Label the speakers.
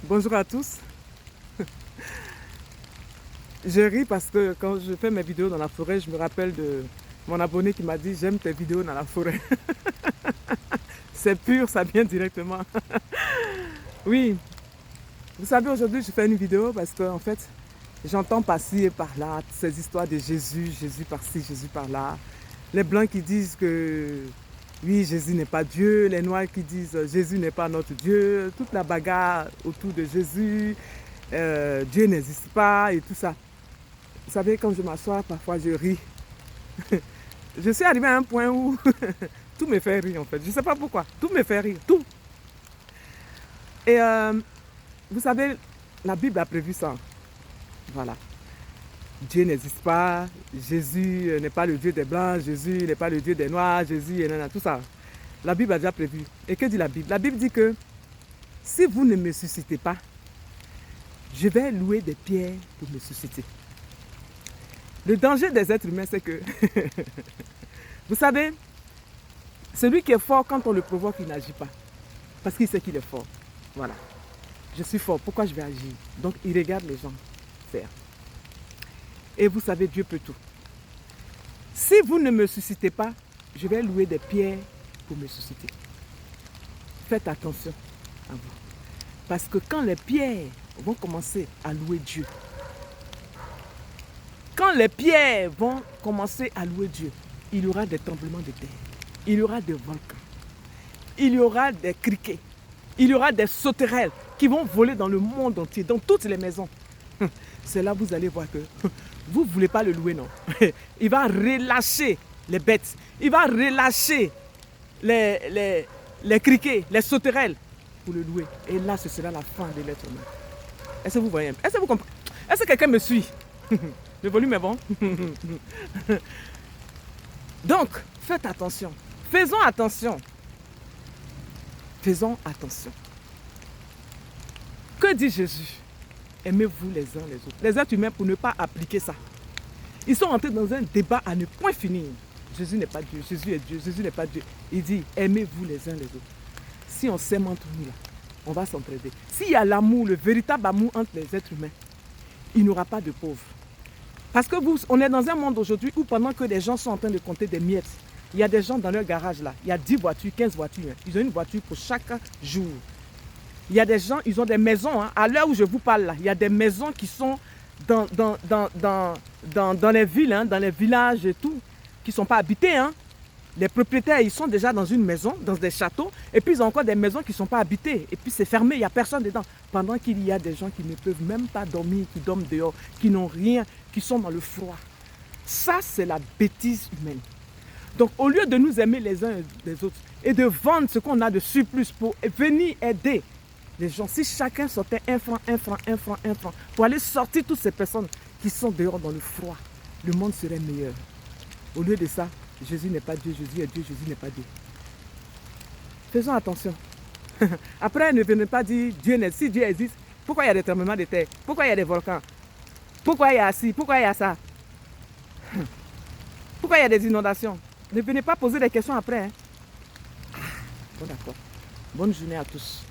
Speaker 1: Bonjour à tous. Je ris parce que quand je fais mes vidéos dans la forêt, je me rappelle de mon abonné qui m'a dit j'aime tes vidéos dans la forêt. C'est pur, ça vient directement. Oui, vous savez, aujourd'hui je fais une vidéo parce que en fait, j'entends par-ci et par-là ces histoires de Jésus, Jésus par-ci, Jésus par-là. Les blancs qui disent que oui, Jésus n'est pas Dieu, les noirs qui disent Jésus n'est pas notre Dieu, toute la bagarre autour de Jésus, Dieu n'existe pas et tout ça. Vous savez, quand je m'assois, parfois je ris. Je suis arrivé à un point où tout me fait rire en fait. Je ne sais pas pourquoi, tout me fait rire, tout. Et vous savez, la Bible a prévu ça. Voilà. Dieu n'existe pas, Jésus n'est pas le Dieu des Blancs, Jésus n'est pas le Dieu des Noirs, Jésus, tout ça. La Bible a déjà prévu. Et que dit la Bible? La Bible dit que si vous ne me suscitez pas, je vais louer des pierres pour me susciter. Le danger des êtres humains, c'est que, vous savez, celui qui est fort, quand on le provoque, il n'agit pas. Parce qu'il sait qu'il est fort. Voilà. Je suis fort, pourquoi je vais agir? Donc, il regarde les gens faire. Et vous savez, Dieu peut tout. Si vous ne me suscitez pas, je vais louer des pierres pour me susciter. Faites attention à vous. Parce que quand les pierres vont commencer à louer Dieu, quand les pierres vont commencer à louer Dieu, il y aura des tremblements de terre, il y aura des volcans, il y aura des criquets, il y aura des sauterelles qui vont voler dans le monde entier, dans toutes les maisons. C'est là que vous allez voir que vous ne voulez pas le louer, non. Il va relâcher les bêtes, il va relâcher les criquets, les sauterelles pour le louer. Et là, ce sera la fin de l'être humain. Est-ce que vous voyez? Est-ce que vous comprenez? Est-ce que quelqu'un me suit? Le volume est bon. Donc, faites attention. Faisons attention. Faisons attention. Que dit Jésus? Aimez-vous les uns les autres. Les êtres humains, pour ne pas appliquer ça, ils sont entrés dans un débat à ne point finir. Jésus n'est pas Dieu, Jésus est Dieu, Jésus n'est pas Dieu. Il dit, aimez-vous les uns les autres. Si on s'aime entre nous, là, on va s'entraider. S'il y a l'amour, le véritable amour entre les êtres humains, il n'y aura pas de pauvres. Parce que on est dans un monde aujourd'hui où pendant que les gens sont en train de compter des miettes, il y a des gens dans leur garage là, il y a 10 voitures, 15 voitures. Ils ont une voiture pour chaque jour. Il y a des gens, ils ont des maisons. À l'heure où je vous parle là, il y a des maisons qui sont dans les villes, dans les villages et tout, qui ne sont pas habitées. Les propriétaires, ils sont déjà dans une maison, dans des châteaux. Et puis, ils ont encore des maisons qui ne sont pas habitées. Et puis, c'est fermé, il n'y a personne dedans. Pendant qu'il y a des gens qui ne peuvent même pas dormir, qui dorment dehors, qui n'ont rien, qui sont dans le froid. Ça, c'est la bêtise humaine. Donc, au lieu de nous aimer les uns les autres et de vendre ce qu'on a de surplus pour venir aider les gens, si chacun sortait un franc, pour aller sortir toutes ces personnes qui sont dehors dans le froid, le monde serait meilleur. Au lieu de ça, Jésus n'est pas Dieu, Jésus est Dieu, Jésus n'est pas Dieu. Faisons attention. Après, ne venez pas dire Dieu n'est. Si Dieu existe, pourquoi il y a des tremblements de terre? Pourquoi il y a des volcans? Pourquoi il y a ci? Pourquoi il y a ça? Pourquoi il y a des inondations? Ne venez pas poser des questions après. Bon, d'accord. Bonne journée à tous.